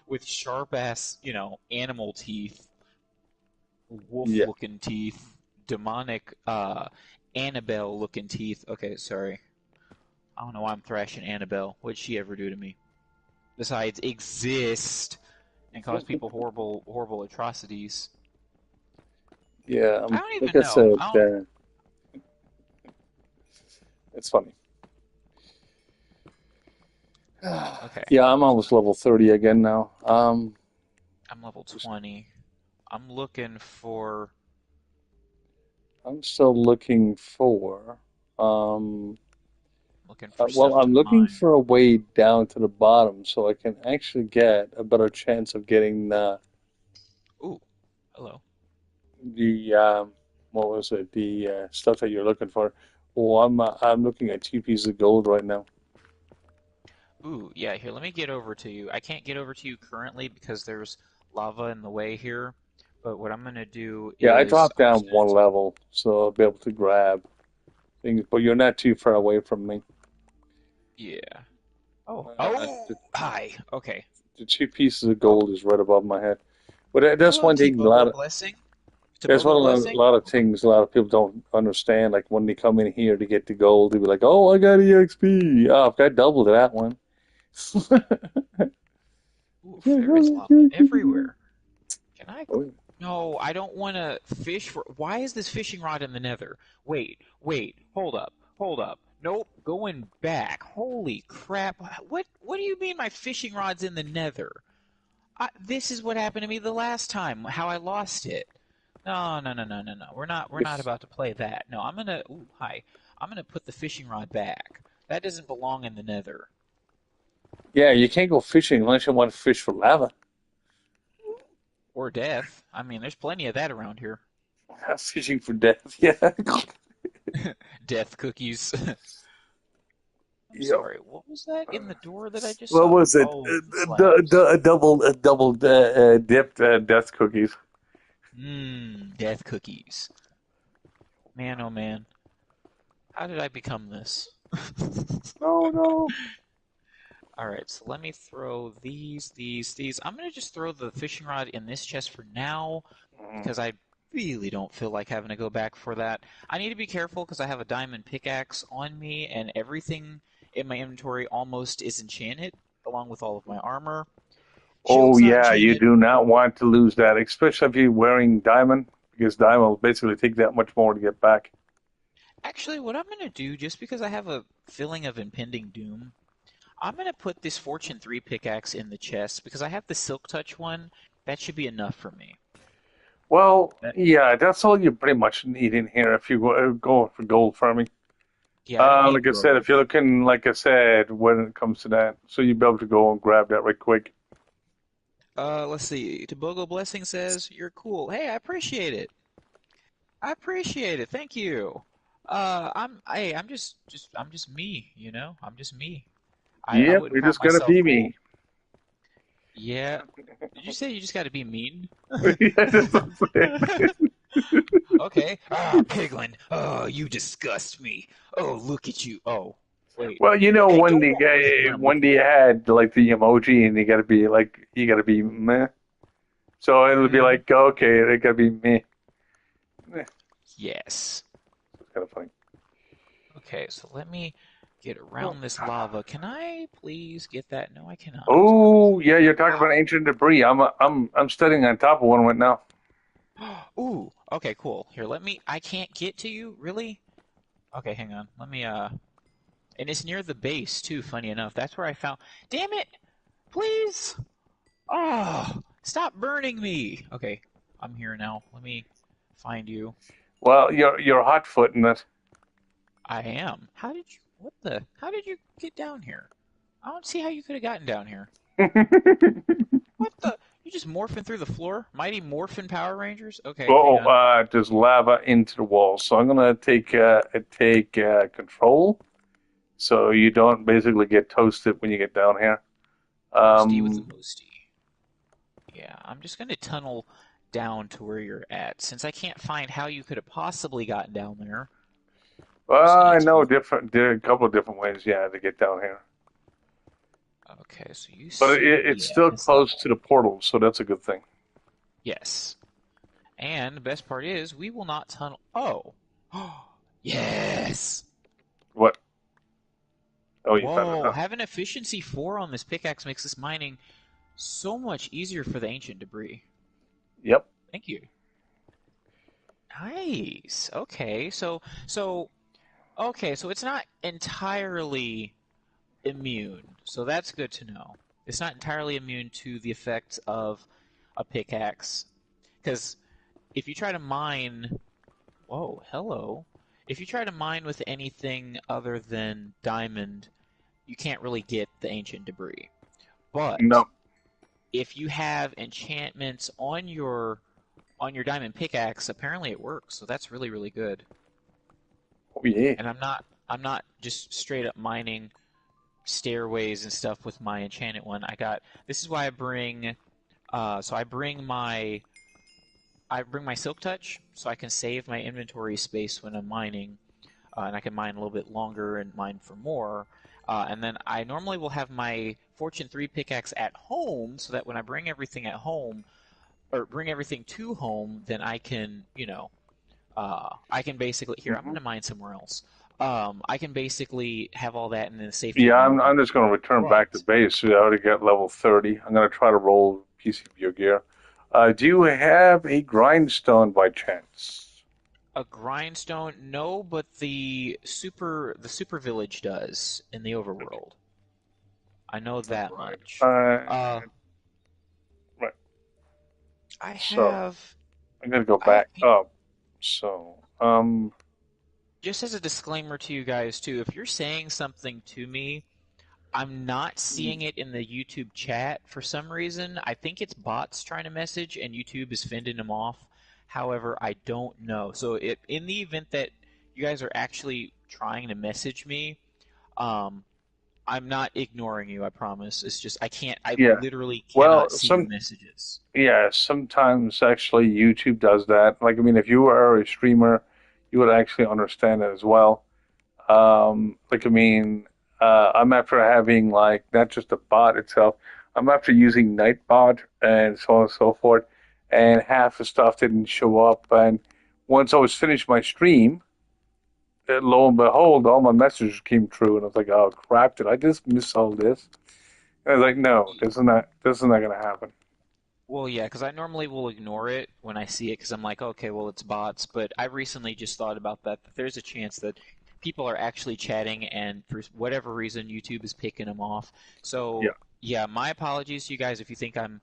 with sharp ass, animal teeth, wolf Yeah. looking teeth, demonic Annabelle looking teeth. Okay, sorry. I don't know why I'm thrashing Annabelle. What'd she ever do to me? Besides exist and cause people horrible atrocities. Yeah, I don't like even I know. said, I don't it's funny. Okay. Yeah, I'm almost level 30 again now. I'm level 20. I'm looking for I'm still looking for, um, well, stuff to I'm looking mine. for a way down to the bottom so I can actually get a better chance of getting Ooh, hello. the what was it, the stuff that you're looking for. Well, I'm looking at 2 pieces of gold right now. Ooh, yeah, here, let me get over to you. I can't get over to you currently because there's lava in the way here. But what I'm gonna do Yeah, I is dropped I'm down just gonna one level, so I'll be able to grab things, but you're not too far away from me. yeah. Oh, Uh, oh, the, hi. Okay. the 2 pieces of Oh, gold is right above my head. But that's hello, one thing T-Bogo Blessing. that's T-Bogo one a Blessing. lot of things a lot of people don't understand. Like when they come in here to get the gold, they be like, "Oh, I got EXP. Oh, I've got double to that one." Ooh, there is lava everywhere. Can I? Oh, No, I don't want to fish for. Why is this fishing rod in the nether? Wait, hold up, hold up. Nope, going back. Holy crap. What do you mean my fishing rod's in the nether? This is what happened to me the last time, how I lost it. No. We're not if about to play that. No, I'm gonna ooh, hi. I'm gonna put the fishing rod back. That doesn't belong in the nether. yeah, you can't go fishing unless you want to fish for lava. Or death. I mean, there's plenty of that around here. Fishing for death. Yeah. Death cookies. I'm Yep. sorry, what was that in the door that I just What saw? was it? Oh, the slabs. A double dipped death cookies. Mmm, death cookies. Man, oh man. How did I become this? Oh no. Alright, so let me throw these. I'm gonna just throw the fishing rod in this chest for now, because I really don't feel like having to go back for that. I need to be careful because I have a diamond pickaxe on me, and everything in my inventory almost is enchanted, along with all of my armor. Oh Shield's not yeah, you enchanted. do not want to lose that, especially if you're wearing diamond, because diamond will basically take that much more to get back. Actually, what I'm going to do, just because I have a feeling of impending doom, I'm going to put this Fortune 3 pickaxe in the chest because I have the Silk Touch one. That should be enough for me. Well, That, yeah, that's all you pretty much need in here if you go for gold farming. yeah, I don't Like need I said, gold. if you're looking, like I said, when it comes to that, so you'll be able to go and grab that right quick. Let's see. Tobogo Blessing says you're cool. Hey, I appreciate it. I appreciate it. Thank you. I'm just me. You know, I'm just me. I Yep, wouldn't you're call just gonna myself be cool. me. Yeah. Did you say you just got to be mean? Yeah, that's what I'm saying. Okay. Ah, Piglin. Oh, you disgust me. Oh, look at you. Oh, wait. Well, Hey, when don't the walk away guy from me. when they had like the emoji and you gotta be meh. So it'll be Hmm. like okay, it gotta be meh. Eh, Yes. it's kind of funny. Okay, so let me get around this lava. Can I please get that? No, I cannot. Oh yeah, you're talking about ancient debris. I'm standing on top of one right now. Ooh, okay, cool. Here, let me. I can't get to you, really? Okay, hang on. Let me. And it's near the base too. Funny enough, that's where I found. Damn it! Please! Oh, stop burning me. Okay, I'm here now. Let me find you. Well, you're hot footing it. I am. How did you? What the? How did you get down here? I don't see how you could have gotten down here. What the? You just morphing through the floor? Mighty Morphin Power Rangers? Okay, hang Oh, on. there's lava into the wall, so I'm gonna take control, so you don't basically get toasted when you get down here. Toasty with the Um, mosty. Yeah, I'm just gonna tunnel down to where you're at. Since I can't find how you could have possibly gotten down there, I'm just gonna I know tunnel. different. There are a couple of different ways, yeah, to get down here, Okay, so you but see it's me at still this close to level. the portal, so that's a good thing. Yes. And the best part is, we will not tunnel. Oh! Yes! What? Oh, you found it, Whoa, huh? having efficiency 4 on this pickaxe makes this mining so much easier for the ancient debris. Yep. Thank you. Nice. Okay, so it's not entirely immune. So that's good to know. It's not entirely immune to the effects of a pickaxe. Because if you try to mine, whoa, hello. If you try to mine with anything other than diamond, you can't really get the ancient debris. But No. if you have enchantments on your diamond pickaxe, apparently it works. So that's really really good. Oh yeah. And I'm not just straight up mining stairways and stuff with my enchanted one. This is why I bring so I bring my silk touch so I can save my inventory space when I'm mining, and I can mine a little bit longer and mine for more. And then I normally will have my Fortune 3 pickaxe at home so that when I bring everything at home or bring everything to home, then I can, I can basically here. I'm Hmm. going to mine somewhere else. I can basically have all that in the safety Yeah, of my own I'm home. just gonna return back to But base. I already got level 30. I'm gonna try to roll piece of your gear. Do you have a grindstone by chance? a grindstone, no, but the super village does in the overworld. I know that Right. much. Uh, Right. I So have I'm gonna go I have back up. So, just as a disclaimer to you guys too, if you're saying something to me, I'm not seeing it in the YouTube chat for some reason. I think it's bots trying to message and YouTube is fending them off. However, I don't know. So in the event that you guys are actually trying to message me, um, I'm not ignoring you, I promise. It's just I yeah. literally cannot Well, see your messages. yeah, sometimes actually YouTube does that. Like, I mean, if you are a streamer, you would actually understand it as well. Like, I mean, I'm after having like not just the bot itself. I'm after using Nightbot and so on and so forth, and half the stuff didn't show up. And once I was finished my stream, lo and behold, all my messages came true, and I was like, "Oh crap! Did I just miss all this?" And I was like, "No, this is not gonna happen." Well, yeah, because I normally will ignore it when I see it because I'm like, okay, well, it's bots. But I recently just thought about that there's a chance that people are actually chatting, and for whatever reason, YouTube is picking them off. Yeah. So, yeah, my apologies to you guys if you think I'm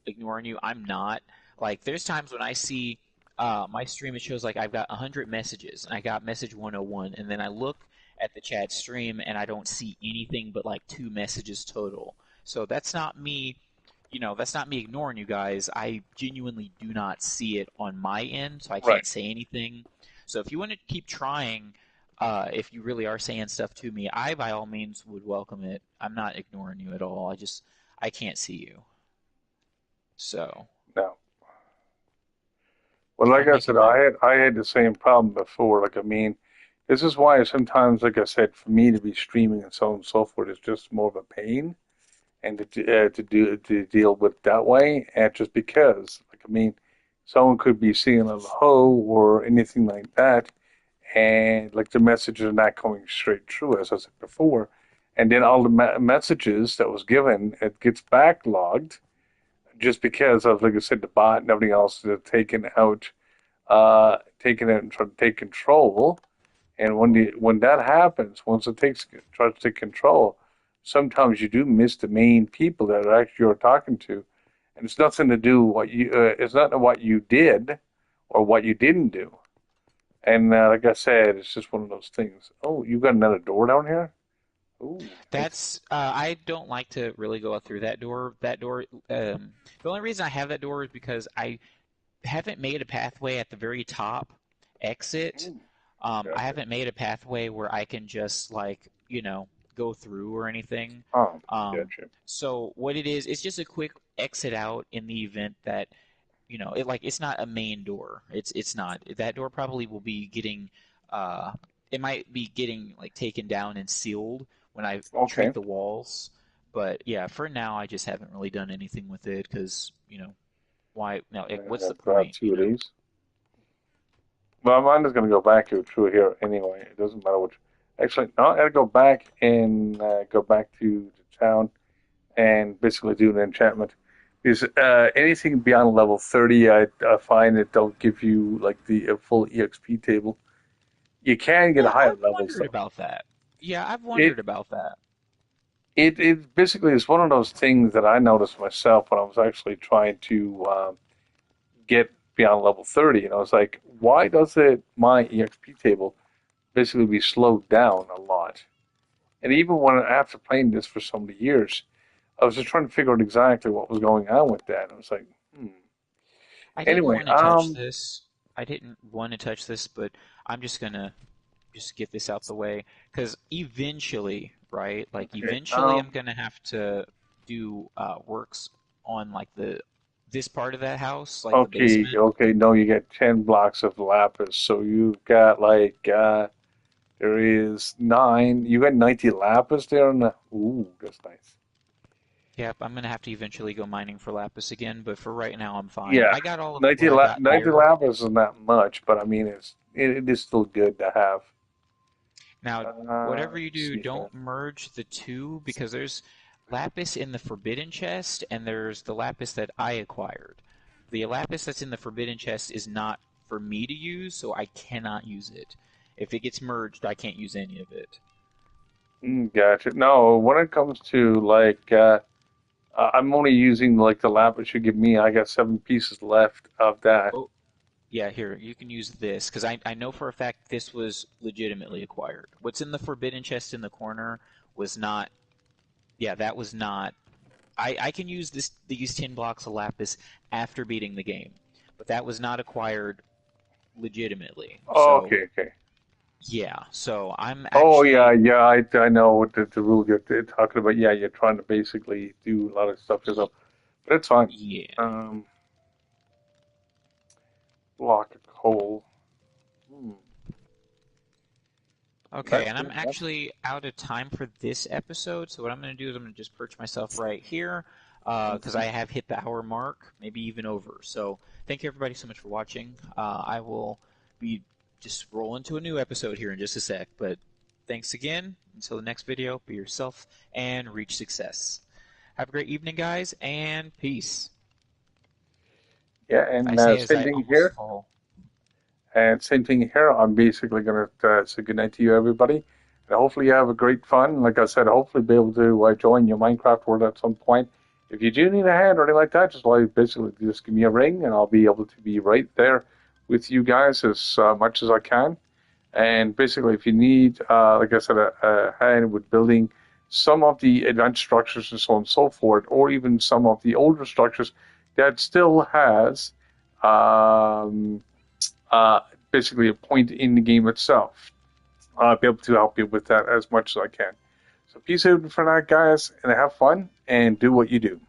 ignoring you. I'm not. Like, there's times when I see my stream, it shows like I've got 100 messages, and I got message 101, and then I look at the chat stream, and I don't see anything but like 2 messages total. So that's not me, that's not me ignoring you guys. I genuinely do not see it on my end, so I Right. can't say anything. So if you want to keep trying, if you really are saying stuff to me, I by all means would welcome it. I'm not ignoring you at all. I can't see you. So No. Well, like I'm I said, making my I had the same problem before. Like I mean, this is why sometimes, like I said, for me to be streaming and so on and so forth is just more of a pain, and to deal with that way, and just because, like I mean, someone could be seeing a hoe or anything like that, and like the messages are not coming straight through, as I said before, and then all the messages that was given, it gets backlogged just because of, like I said, the bot and everything else that taking it and trying to take control. And when that happens, once it tries to take control, sometimes you do miss the main people that are actually you're talking to, and it's nothing to do what you it's not what you did or what you didn't do. And like I said, it's just one of those things. Oh, you got another door down here? Ooh, nice. That's I don't like to really go through that door. The only reason I have that door is because I haven't made a pathway at the very top exit. Ooh, I gotcha. haven't made a pathway where I can just like, go through or anything. Oh, Um, gotcha. so what it is, it's just a quick exit out in the event that, it's not a main door. It's not. That door probably will be getting it might be getting like taken down and sealed when I Okay. treat the walls. But yeah, for now I just haven't really done anything with it because, why no, I'm what's gonna the grab point, two of these. Well, I'm just going to go back through here anyway. It doesn't matter which. Actually, no, I got to go back and go back to the town and basically do an enchantment. Because anything beyond level 30, I find it don't give you like the full EXP table. You can get Yeah, higher I've levels wondered though. about that. Yeah, I've It wondered about that. it basically is one of those things that I noticed myself when I was actually trying to get beyond level 30, and I was like, why does it my EXP table basically be slowed down a lot? And even when after playing this for so many years, I was just trying to figure out exactly what was going on with that. I was like, hmm. I didn't Anyway, want to touch this. I didn't want to touch this, but I'm just gonna just get this out the way because eventually, right? Like okay, eventually, I'm gonna have to do works on like the this part of that house, like the basement. okay. No, you get 10 blocks of lapis, so you've got like there is nine. You got 90 lapis there, and ooh, that's nice. Yep, I'm gonna have to eventually go mining for lapis again, but for right now, I'm fine. Yeah, I got all of what I 90 iron. lapis is not much, but I mean it is still good to have. Now, whatever you Let's do, see here. don't merge the two because there's lapis in the forbidden chest and there's the lapis that I acquired. The lapis that's in the forbidden chest is not for me to use, so I cannot use it. If it gets merged, I can't use any of it. Gotcha. No, when it comes to like, I'm only using like the lapis you give me. I got 7 pieces left of that. Oh, yeah, here, you can use this because I know for a fact this was legitimately acquired. What's in the forbidden chest in the corner was not, yeah, that was not I can use these 10 blocks of lapis after beating the game, but that was not acquired legitimately. Oh, So okay, okay. yeah, so I'm Oh yeah, actually yeah. I know what the rule you're talking about. Yeah, you're trying to basically do a lot of stuff yourself, but it's fine. yeah. Um, block of coal. Hmm. Okay, That's and I'm good. That's actually out of time for this episode. So what I'm going to do is I'm going to just perch myself right here because mhm. I have hit the hour mark, maybe even over. So thank you everybody so much for watching. I will be just rolling to a new episode here in just a sec. But thanks again. Until the next video, be yourself and reach success. Have a great evening, guys, and peace. Yeah, I and say as same I thing almost here. fall. And same thing here. I'm basically going to say good night to you, everybody. And hopefully you have a great fun. Like I said, hopefully be able to join your Minecraft world at some point. If you do need a hand or anything like that, just like basically just give me a ring, and I'll be able to be right there with you guys as much as I can. And basically, if you need, like I said, a hand with building some of the advanced structures and so on and so forth, or even some of the older structures that still has um, uh, basically a point in the game itself. I'll be able to help you with that as much as I can. So peace out for now, guys, and have fun and do what you do.